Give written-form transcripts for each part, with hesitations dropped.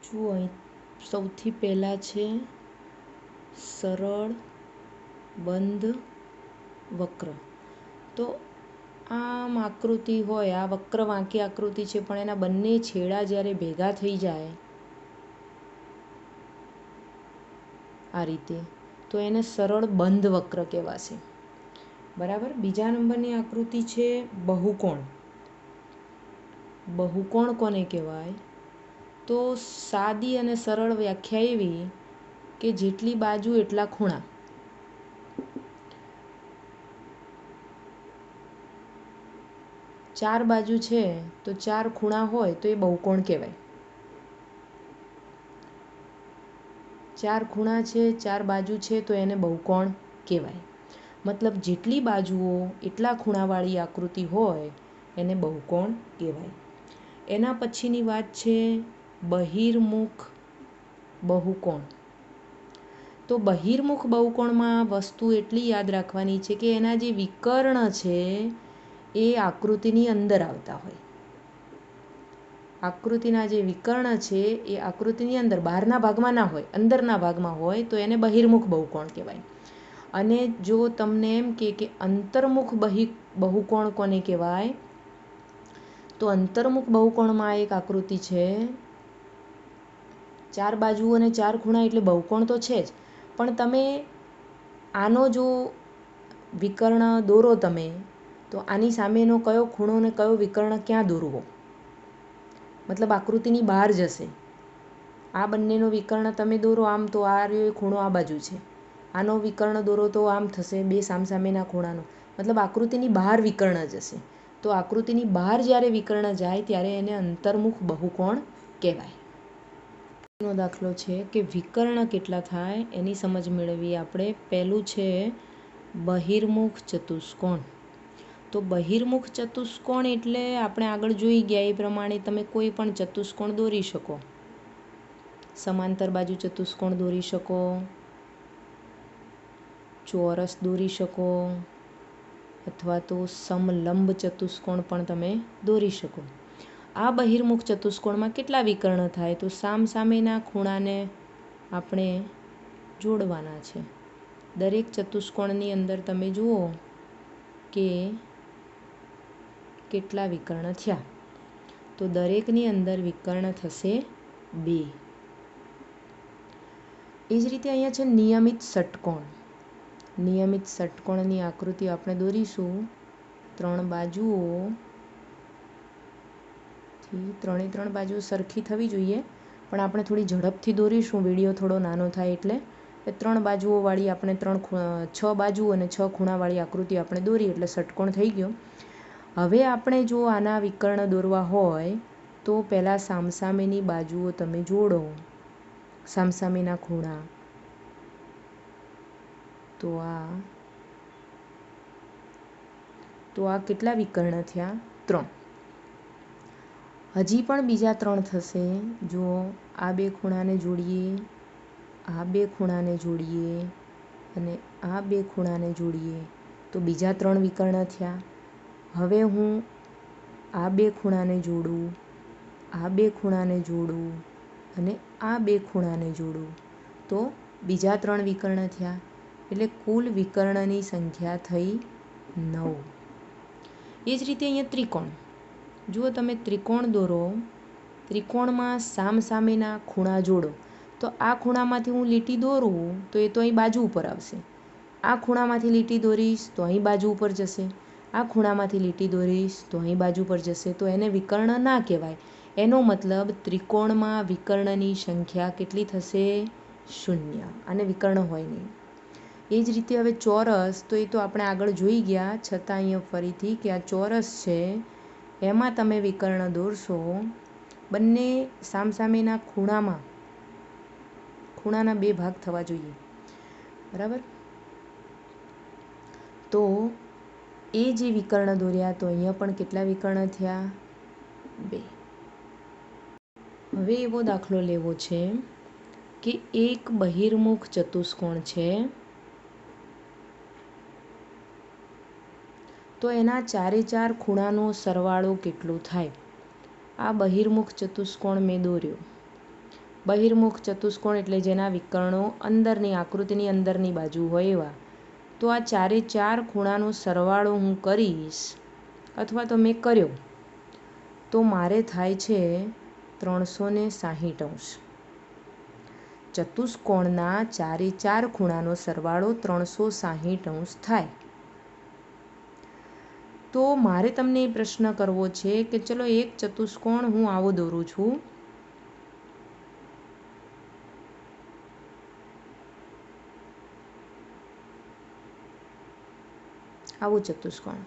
જુઓ અહીં સૌથી પહેલાં છે સરળ બંધ વક્ર. તો આમ આકૃતિ હોય, આ વક્ર વાંકી આકૃતિ છે, પણ એના બંને છેડા જ્યારે ભેગા થઈ જાય આ રીતે, તો એને સરળ બંધ વક્ર કહેવાશે. બરાબર. બીજા નંબરની આકૃતિ છે બહુકોણ. બહુકોણ કોને કહેવાય? તો સાદી અને સરળ વ્યાખ્યા એવી કે જેટલી બાજુ એટલા ખૂણા. ચાર બાજુ છે તો ચાર ખૂણા હોય તો એ બહુકોણ કહેવાય. ચાર ખૂણા છે, ચાર બાજુ છે, તો એને બહુકોણ કહેવાય. મતલબ જેટલી બાજુઓ એટલા ખૂણાવાળી આકૃતિ હોય એને બહુકોણ કહેવાય. એના પછીની વાત છે બહિર્મુખ બહુકોણ. તો બહિર્મુખ બહુકોણમાં વસ્તુ એટલી યાદ રાખવાની છે કે એના જે વિકર્ણ છે એ આકૃતિની અંદર આવતા હોય. આકૃતિના જે વિકર્ણ છે એ આકૃતિની અંદર, બહારના ભાગમાં ના હોય, અંદરના ભાગમાં હોય તો એને બહિર્મુખ બહુકોણ કહેવાય. અને જો તમને એમ કે અંતર્મુખ બહુકોણ કોને કહેવાય? તો અંતર્મુખ બહુકોણમાં એક આકૃતિ છે, ચાર બાજુઓ અને ચાર ખૂણા એટલે બહુકોણ તો છે જ, પણ તમે આનો જો વિકર્ણ દોરો તમે, તો આની સામેનો કયો ખૂણો અને કયો વિકર્ણ ક્યાં દોરવો? મતલબ આકૃતિની બહાર જશે. આ બંનેનો વિકર્ણ તમે દોરો આમ, તો આ રહ્યો ખૂણો આ બાજુ છે. આનો વિકર્ણ દોરો તો આમ થશે, બે સામસામેના ખૂણાનો. મતલબ આકૃતિની બહાર વિકર્ણ જશે. તો આકૃતિની બહાર જ્યારે વિકર્ણ જાય ત્યારે એને અંતર્મુખ બહુકોણ કહેવાય. નો દાખલો છે કે વિકર્ણ કેટલા થાય એની સમજ મેળવીએ આપણે. પહેલું છે બહિર્મુખ ચતુષ્કોણ. તો બહિર્મુખ ચતુષ્કોણ એટલે આપણે આગળ જોઈ ગયા એ પ્રમાણે તમે કોઈ પણ ચતુષ્કોણ દોરી શકો. સમાંતર બાજુ ચતુષ્કોણ દોરી શકો, ચોરસ દોરી શકો, અથવા તો સમલંબ ચતુષ્કોણ પણ તમે દોરી શકો. આ બહિર્મુખ ચતુષ્કોણમાં કેટલા વિકર્ણ થાય? તો સામસામેના ખૂણાને આપણે જોડવાના છે. દરેક ચતુષ્કોણની અંદર તમે જુઓ કે કેટલા વિકર્ણ થયા. તો દરેકની અંદર વિકર્ણ થશે 2. એ જ રીતે અહીંયા છે નિયમિત ષટકોણ. નિયમિત ષટકોણની આકૃતિ આપણે દોરીશું. 3 બાજુઓથી ત્રણે 3 બાજુઓ સરખી થવી જોઈએ, પણ આપણે થોડી ઝડપથી દોરીશું, વિડીયો થોડો નાનો થાય એટલે. 3 બાજુઓવાળી આપણે 6 બાજુઓ અને 6 ખૂણાવાળી આકૃતિ આપણે દોરી એટલે ષટકોણ થઈ ગયો. હવે આપણે જો આના વિકર્ણ દોરવા હોય તો પહેલાં સામસામેની બાજુઓ તમે જોડો, સામસામેના ખૂણા. તો આ કેટલા વિકર્ણ થયા? 3. હજી પણ બીજા 3 થશે. જો આ 2 ખૂણાને જોડીએ, આ 2 ખૂણાને જોડીએ અને આ 2 ખૂણાને જોડીએ તો બીજા 3 વિકર્ણ થયા. હવે હું આ 2 ખૂણાને જોડું, આ 2 ખૂણાને જોડું અને આ 2 ખૂણાને જોડું તો બીજા 3 વિકર્ણ થયા. એટલે કુલ વિકર્ણની સંખ્યા થઈ 9. એ જ રીતે અહીંયા ત્રિકોણ. જુઓ તમે ત્રિકોણ દોરો, ત્રિકોણમાં સામસામેના ખૂણા જોડો. તો આ ખૂણામાંથી હું લીટી દોરું તો એ તો અહીં બાજુ ઉપર આવશે. આ ખૂણામાંથી લીટી દોરીશ તો અહીં બાજુ ઉપર જશે. આ ખૂણામાંથી લીટી દોરીશ તો અહીં બાજુ પર જશે. તો એને વિકર્ણ ના કહેવાય. એનો મતલબ ત્રિકોણમાં વિકર્ણની સંખ્યા કેટલી થશે? 0. આને વિકર્ણ હોય નહીં. એ જ રીતે હવે ચોરસ, તો એ તો આપણે આગળ જોઈ ગયા, છતાં અહીંયા ફરીથી કે આ ચોરસ છે એમાં તમે વિકર્ણ દોરશો. બંને સામસામેના ખૂણાના 2 ભાગ થવા જોઈએ. બરાબર. તો એ જે વિકર્ણ દોર્યા તો અહીંયા પણ કેટલા વિકર્ણ થયા? 2. હવે એવો દાખલો લેવો છે કે એક બહિર્મુખ ચતુષ્કોણ છે, તો એના 4 ખૂણાનો સરવાળો કેટલો થાય? આ બહિર્મુખ ચતુષ્કોણ મેં દોર્યો. બહિર્મુખ ચતુષ્કોણ એટલે જેના વિકર્ણો અંદરની આકૃતિની અંદરની બાજુ હોય એવા. તો આ ચારે ચાર ખૂણાનો સરવાળો હું કરીશ અથવા તો મેં કર્યો તો મારે થાય છે 360°. ચતુષ્કોણના ચારે ચાર ખૂણાનો સરવાળો 360° થાય. તો મારે તમને એ પ્રશ્ન કરવો છે કે ચલો એક ચતુષ્કોણ હું આવો દોરું છું. આવું ચતુષ્કોણ.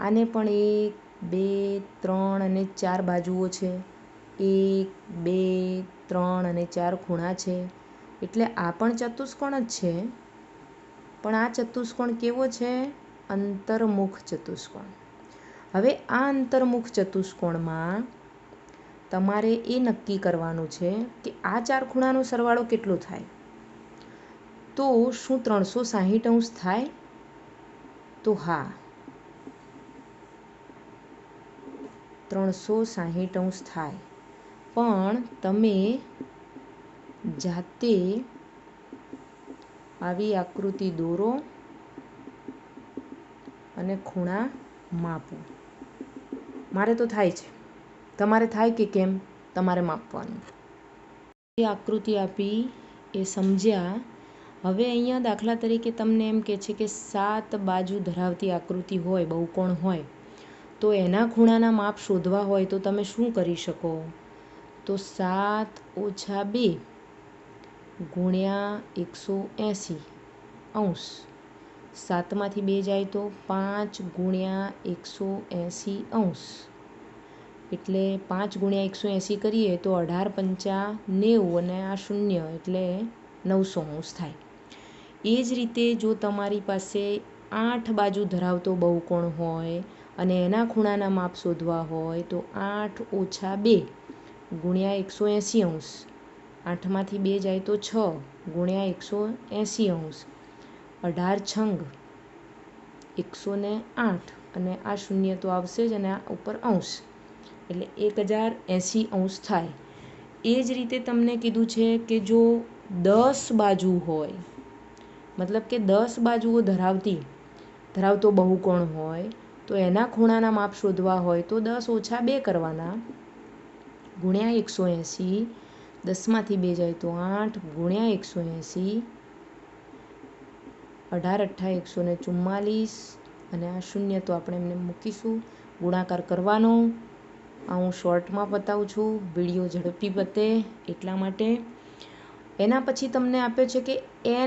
આને પણ 1 2 3 અને 4 બાજુઓ છે. 1 2 3 અને 4 ખૂણા છે. એટલે આ પણ ચતુષ્કોણ જ છે. પણ આ ચતુષ્કોણ કેવો છે? અંતર્મુખ ચતુષ્કોણ. હવે આ અંતર્મુખ ચતુષ્કોણમાં તમારે એ નક્કી કરવાનું છે કે આ ચાર ખૂણાનો સરવાળો કેટલો થાય. તો શું 360° થાય? તો હા, 360° થાય. પણ તમે જાતે આવી આકૃતિ દોરો અને ખૂણા માપો. મારે તો થાય છે, તમારે થાય કે કેમ? તમારે માપવાનું. એ આકૃતિ આપી એ સમજ્યા. હવે અહીંયા દાખલા તરીકે તમને એમ કહે છે કે 7 બાજુ ધરાવતી આકૃતિ હોય, બહુકોણ હોય, તો એના ખૂણાના માપ શોધવા હોય તો તમે શું કરી શકો? તો 7 - 2 ગુણ્યા 180°. 7માંથી 2 જાય તો 5 ગુણ્યા 180°. એટલે 5 ગુણ્યા 180 કરીએ તો 18 × 5 = 90 અને આ 0 એટલે 900° થાય. એ જ રીતે જો તમારી પાસે 8 બાજુ ધરાવતો બહુકોણ હોય અને એના ખૂણાના માપ શોધવા હોય તો 8 - 2 ગુણ્યા 180°. 8માંથી 2 જાય તો 6 ગુણ્યા 180°. 18 × 108 અને આ 0 તો આવશે જ અને આ ઉપર અંશ એટલે 1080° થાય. એ જ રીતે તમને કીધું છે કે જો 10 બાજુ હોય, મતલબ કે 10 બાજુઓ ધરાવતો બહુકોણ હોય તો એના ખૂણાના માપ શોધવા હોય તો 10 - 2 કરવાના ગુણ્યા 180. 10માંથી 2 જાય તો 8 ગુણ્યા 180. 18 × 8 = 144 અને આ 0 તો આપણે એમને મૂકીશું. ગુણાકાર કરવાનો. આ હું શોર્ટમાં બતાવું છું, વિડીયો ઝડપી પતે એટલા માટે. એના પછી તમને આપ્યો છે કે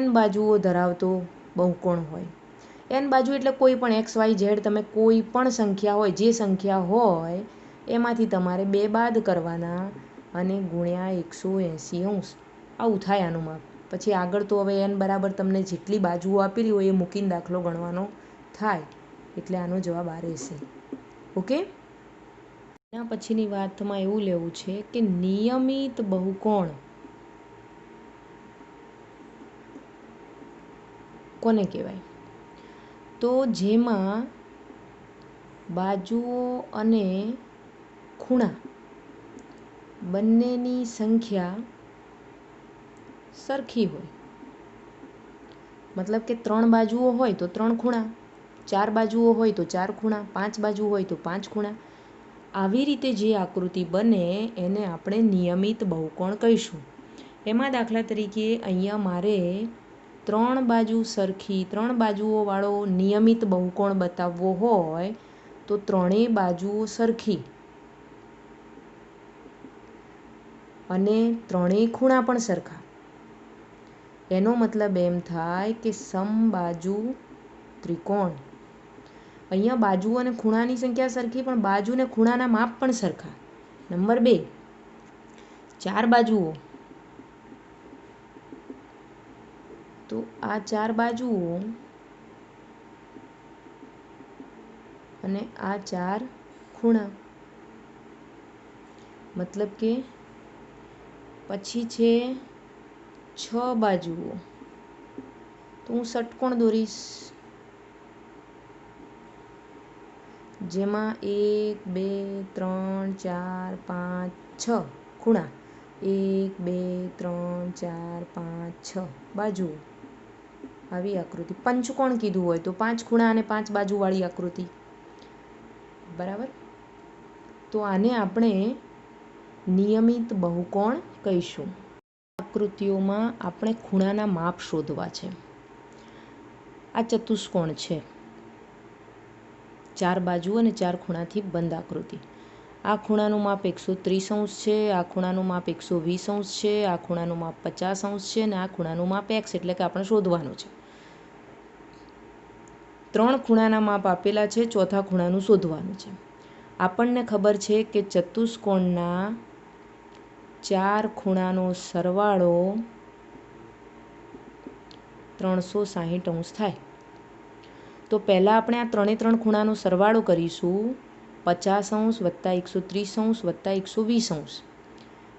n બાજુઓ ધરાવતો બહુકોણ હોય. n બાજુ એટલે કોઈ પણ x y z, તમે કોઈ પણ સંખ્યા હોય, જે સંખ્યા હોય એમાંથી તમારે 2 બાદ કરવાના અને ગુણ્યા 180°. આવું થાય આનું માપ. પછી આગળ તો હવે n બરાબર તમને જેટલી બાજુઓ આપેલી હોય એ મૂકીને દાખલો ગણવાનો થાય. એટલે આનો જવાબ આ રહેશે. ઓકે. એના પછીની વાતમાં એવું લેવું છે કે નિયમિત બહુકોણ કોને કહેવાય? તો જેમાં બાજુઓ અને ખૂણા બંનેની સંખ્યા સરખી હોય. મતલબ કે 3 બાજુઓ હોય તો 3 ખૂણા, 4 બાજુઓ હોય તો 4 ખૂણા, 5 બાજુ હોય તો 5 ખૂણા. આવી રીતે જે આકૃતિ બને એને આપણે નિયમિત બહુકોણ કહીશું. એમાં દાખલા તરીકે અહીંયા મારે 3 બાજુ સરખી, 3 બાજુઓવાળો નિયમિત બહુકોણ બતાવવો હોય તો ત્રણેય બાજુઓ સરખી અને ત્રણેય ખૂણા પણ સરખા. એનો મતલબ એમ થાય કે સમબાજુ ત્રિકોણ. અહીંયા બાજુઓ અને ખૂણાની સંખ્યા સરખી પણ બાજુ અને ખૂણાના માપ પણ સરખા. નંબર 2, 4 બાજુઓ, તો આ 4 બાજુઓ અને આ 4 ખૂણા. મતલબ કે પછી છે 6 બાજુઓ, તો હું ષટકોણ દોરીશ જેમાં 1 2 3 4 5 6 ખૂણા, 1 2 3 4 5 6 બાજુ, આવી આકૃતિ. પંચકોણ કીધું હોય તો 5 ખૂણા અને 5 બાજુવાળી આકૃતિ. બરાબર. તો આને આપણે નિયમિત બહુકોણ કહીશું. આકૃતિઓમાં આપણે ખૂણાના માપ શોધવા છે. આ ચતુષ્કોણ છે, 4 બાજુ અને 4 ખૂણાથી બંધ આકૃતિ. આ ખૂણાનું માપ 130 છે, આ ખૂણાનું માપ 120 છે, આ ખૂણાનું માપ 50 છે અને આ ખૂણાનું માપ x એટલે કે આપણે શોધવાનું છે. 3 ખૂણાના માપ આપેલા છે, ચોથા ખૂણાનું શોધવાનું છે. આપણને ખબર છે કે ચતુષ્કોણના 4 ખૂણાનો સરવાળો 360 થાય. તો પહેલાં આપણે આ 3 ખૂણાનો સરવાળો કરીશું. 50 વત્તા 130 વત્તા 120.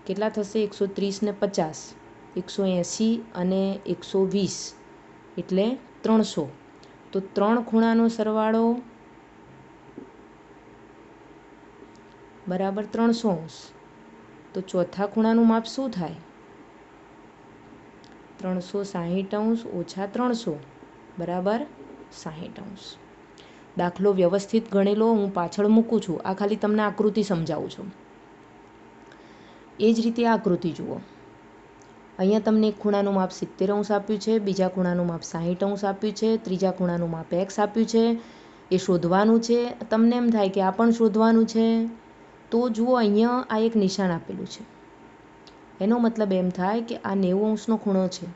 કેટલા થશે? 130 ને 50, 180 અને 120 એટલે 300. તો 3 ખૂણાનો સરવાળો બરાબર 300. તો ચોથા ખૂણાનું માપ શું થાય? 360 ઓછા 300 બરાબર 60. દાખલો વ્યવસ્થિત ગણેલો હું પાછળ મૂકું છું. આ ખાલી તમને આકૃતિ સમજાવું છું. એ જ રીતે આ આકૃતિ જુઓ. અહીંયા તમને એક ખૂણાનું માપ 70 આપ્યું છે, બીજા ખૂણાનું માપ 60 આપ્યું છે, ત્રીજા ખૂણાનું માપ x આપ્યું છે. એ શોધવાનું છે. તમને એમ થાય કે આ પણ શોધવાનું છે. તો જુઓ અહીંયા આ એક નિશાન આપેલું છે. એનો મતલબ એમ થાય કે આ 90° ખૂણો છે.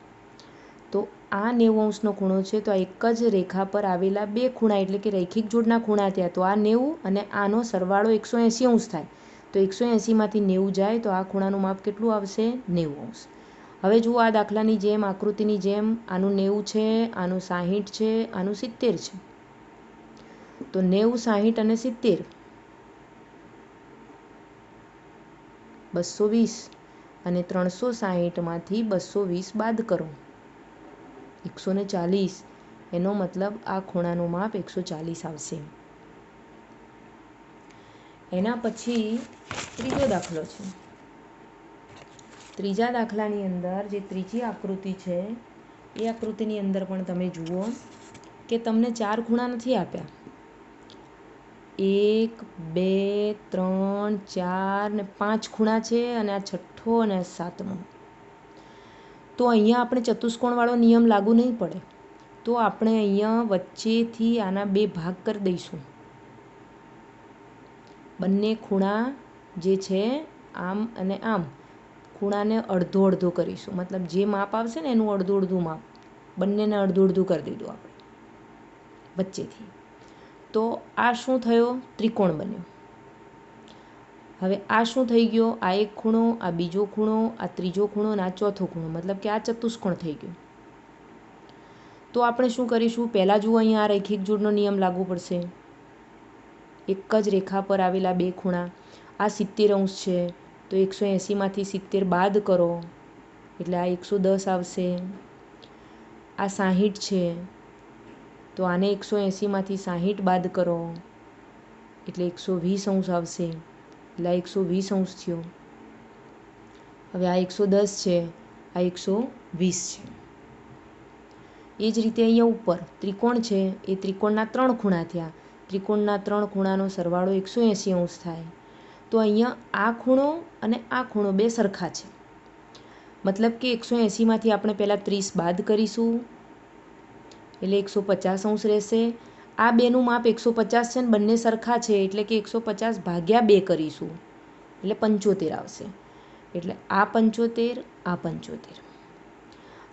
તો આ 90° ખૂણો છે. તો આ એક જ રેખા પર આવેલા બે ખૂણા એટલે કે રૈખિક જોડના ખૂણા થયા. તો આ 90 અને આનો સરવાળો 180° થાય. તો 180માંથી 90 જાય તો આ ખૂણાનું માપ કેટલું આવશે? 90°. હવે જુઓ આ દાખલાની જેમ, આકૃતિની જેમ આનું 90 છે, આનું 60 છે, આનું 70 છે. તો 90, 60 અને 70 220 અને 360માંથી 220 બાદ કરો 140. એનો મતલબ આ ખૂણાનું માપ 140 આવશે. એના પછી ત્રીજો દાખલો છે. ત્રીજા દાખલાની અંદર જે ત્રીજી આકૃતિ છે એ આકૃતિની અંદર પણ તમે જુઓ કે તમને 4 ખૂણા નથી આપ્યા. 1 2 3 4 ને 5 ખૂણા છે અને આ છઠ્ઠો અને 7મો. તો અહીંયા આપણે ચતુષ્કોણવાળો નિયમ લાગુ નહીં પડે. તો આપણે અહીંયા વચ્ચેથી આના 2 ભાગ કરી દઈશું. બંને ખૂણા જે છે આમ અને આમ, ખૂણાને અડધો અડધો કરીશું. મતલબ જે માપ આવશે ને એનું અડધું અડધું માપ, બંનેને અડધું અડધું કરી દીધું આપણે વચ્ચેથી. તો આ શું થયો? ત્રિકોણ બન્યો. હવે આ શું થઈ ગયો? આ એક ખૂણો, આ બીજો ખૂણો, આ ત્રીજો ખૂણો અને આ ચોથો ખૂણો. મતલબ કે આ ચતુષ્કોણ થઈ ગયું. તો આપણે શું કરીશું? પહેલાં જુઓ અહીંયા આ રૈખિક જોડનો નિયમ લાગુ પડશે. એક જ રેખા પર આવેલા બે ખૂણા. આ 70° છે તો 180માંથી 70 બાદ કરો એટલે આ 110 આવશે. આ 60 છે તો આને 180માંથી 60 બાદ કરો એટલે 120° આવશે. એટલે આ 120° થયો. હવે આ 110 છે, આ 120 છે. એ જ રીતે અહીંયા ઉપર ત્રિકોણ છે, એ ત્રિકોણના 3 ખૂણા થયા. ત્રિકોણના 3 ખૂણાનો સરવાળો 180° થાય. તો અહીંયા આ ખૂણો અને આ ખૂણો બે સરખા છે. મતલબ કે 180માંથી આપણે પહેલાં 30 બાદ કરીશું એટલે 150° રહેશે. આ બેનું માપ 150 છે ને બંને સરખા છે એટલે કે 150 ભાગ્યા 2 કરીશું એટલે 75 આવશે. એટલે આ 75, આ 75.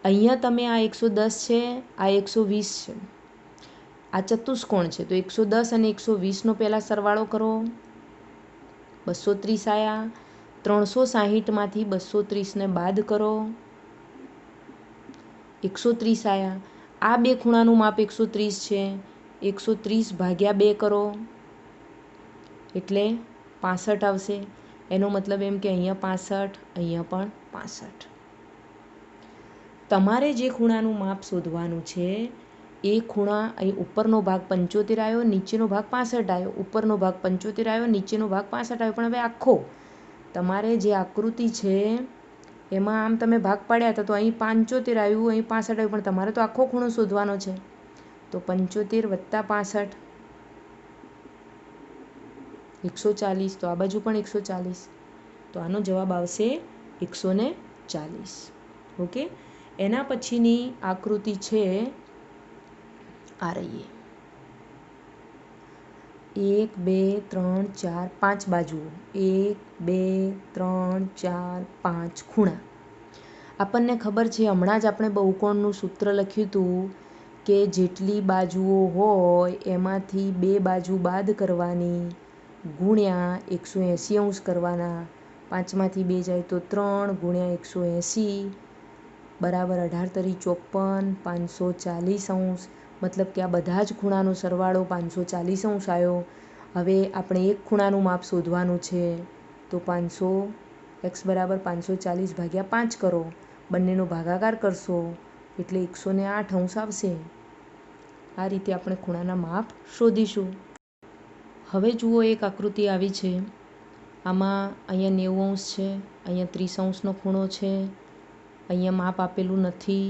અહીંયા તમે આ 110 છે, આ 120 છે. આ ચતુષ્કોણ છે તો 110 અને 120નો પહેલાં સરવાળો કરો, 230 આવ્યા. 360માંથી 230ને બાદ કરો, 130 આવ્યા. આ બે ખૂણાનું માપ 130 છે, 130 ભાગ્યા 2 કરો એટલે 65 આવશે. એનો મતલબ એમ કે અહીંયા 65, અહીંયા પણ 65. તમારે જે ખૂણાનું માપ શોધવાનું છે એ ખૂણા, અહીં ઉપરનો ભાગ 75 આવ્યો, નીચેનો ભાગ 65 આવ્યો. ઉપરનો ભાગ 75 આવ્યો, નીચેનો ભાગ 65 આવ્યો. પણ હવે આખો તમારે જે આકૃતિ છે એમાં આમ તમે ભાગ પાડ્યા હતા તો અહીં 75 આવ્યું, અહીં 65 આવ્યું, પણ તમારે તો આખો ખૂણો શોધવાનો છે. તો 75 વત્તા 65 140, તો આ બાજુ પણ 140, તો આનો જવાબ આવશે 140. ઓકે. એના પછીની આકૃતિ છે આ રહીએ 1 2 3 4 5 બાજુઓ, 1 2 3 4 5 ખૂણા. આપણને ખબર છે, હમણાં જ આપણે બહુકોણનું સૂત્ર લખ્યું હતું કે જેટલી બાજુઓ હોય એમાંથી 2 બાજુ બાદ કરવાની ગુણ્યા 180 અંશ કરવાના. 5માંથી 2 જાય તો 3 ગુણ્યા 180 બરાબર 18 તરી 54, 540 અંશ. મતલબ કે આ બધા જ ખૂણાનો સરવાળો 540 અંશ આવ્યો. હવે આપણે એક ખૂણાનું માપ શોધવાનું છે, તો 500 x બરાબર 540 ભાગ્યા 5 કરો, બંનેનો ભાગાકાર કરશો એટલે 108 અંશ આવશે. આ રીતે આપણે ખૂણાના માપ શોધીશું. હવે જુઓ, એક આકૃતિ આવી છે. આમાં અહીંયા 90 અંશ છે, અહીંયા 30 અંશનો ખૂણો છે, અહીંયા માપ આપેલું નથી.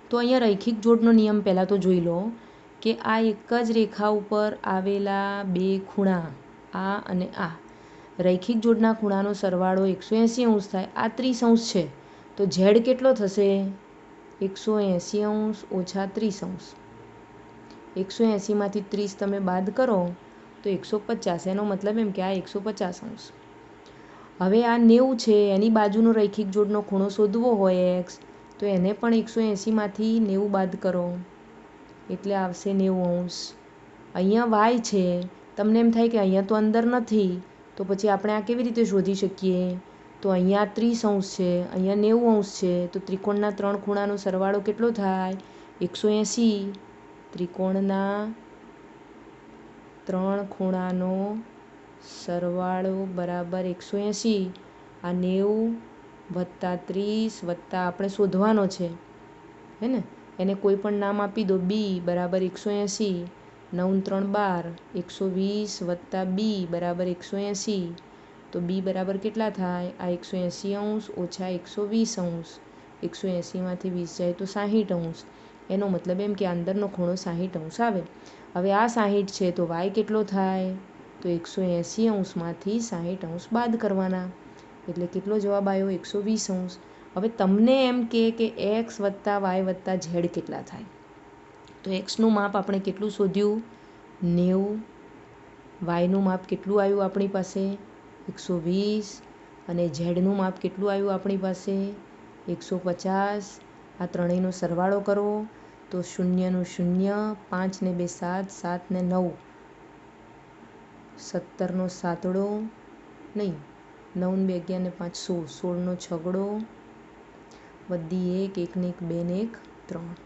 તો અહીંયા રૈખિક જોડનો નિયમ પહેલાં તો જોઈ લો કે આ એક જ રેખા ઉપર આવેલા બે ખૂણા, આ અને આ, રૈખિક જોડના ખૂણાનો સરવાળો 180 અંશ થાય. આ 30 અંશ છે, તો ઝેડ કેટલો થશે? 180 અંશ ઓછા 30 અંશ. 180માંથી 30 તમે બાદ કરો તો 150. એનો મતલબ એમ કે આ 150 અંશ. હવે આ 90 છે, એની બાજુનો રૈખિક જોડનો ખૂણો શોધવો હોય x, તો એને પણ 180માંથી 90 બાદ કરો એટલે આવશે 90 અંશ. અહીંયા y છે, તમને એમ થાય કે અહીંયા તો અંદર નથી, તો પછી આપણે આ કેવી રીતે શોધી શકીએ? તો અહીંયા 30 અંશ છે, અહીંયા 90 અંશ છે, તો ત્રિકોણના 3 ખૂણાનો સરવાળો કેટલો થાય? 180. ત્રિકોણના 3 ખૂણાનો સરવાળો બરાબર 180. આ 90 વત્તા 30 વત્તા આપણે શોધવાનો છે, હે ને? એને કોઈ પણ નામ આપી દો, b બરાબર 180. 9 3 12, 120 વત્તા b બરાબર 180. તો b બરાબર કેટલા થાય? આ 180 અંશ ઓછા 120 અંશ. 180માંથી 20 જાય તો 60 અંશ. એનો મતલબ એમ કે અંદરનો ખૂણો 60 અંશ આવે. હવે આ 60 છે, તો y કેટલો થાય? તો 180 અંશમાંથી 60 અંશ બાદ કરવાના એટલે કેટલો જવાબ આવ્યો? 120 અંશ. હવે તમને એમ કે x વત્તા y વત્તા z કેટલા થાય? તો xનું માપ આપણે કેટલું શોધ્યું? 90. yનું માપ કેટલું આવ્યું આપણી પાસે? 120. અને zનું માપ કેટલું આવ્યું આપણી પાસે? 150. આ ત્રણેયનો સરવાળો કરો તો 0 નું 0, 5 ને 2 7, 7 ને 9 17નો સાતડો નહીં, 9 ને 2 11 ને 5 16, 16નો છગડો, વધી 1, 1 ને 1 2 ને 1 3.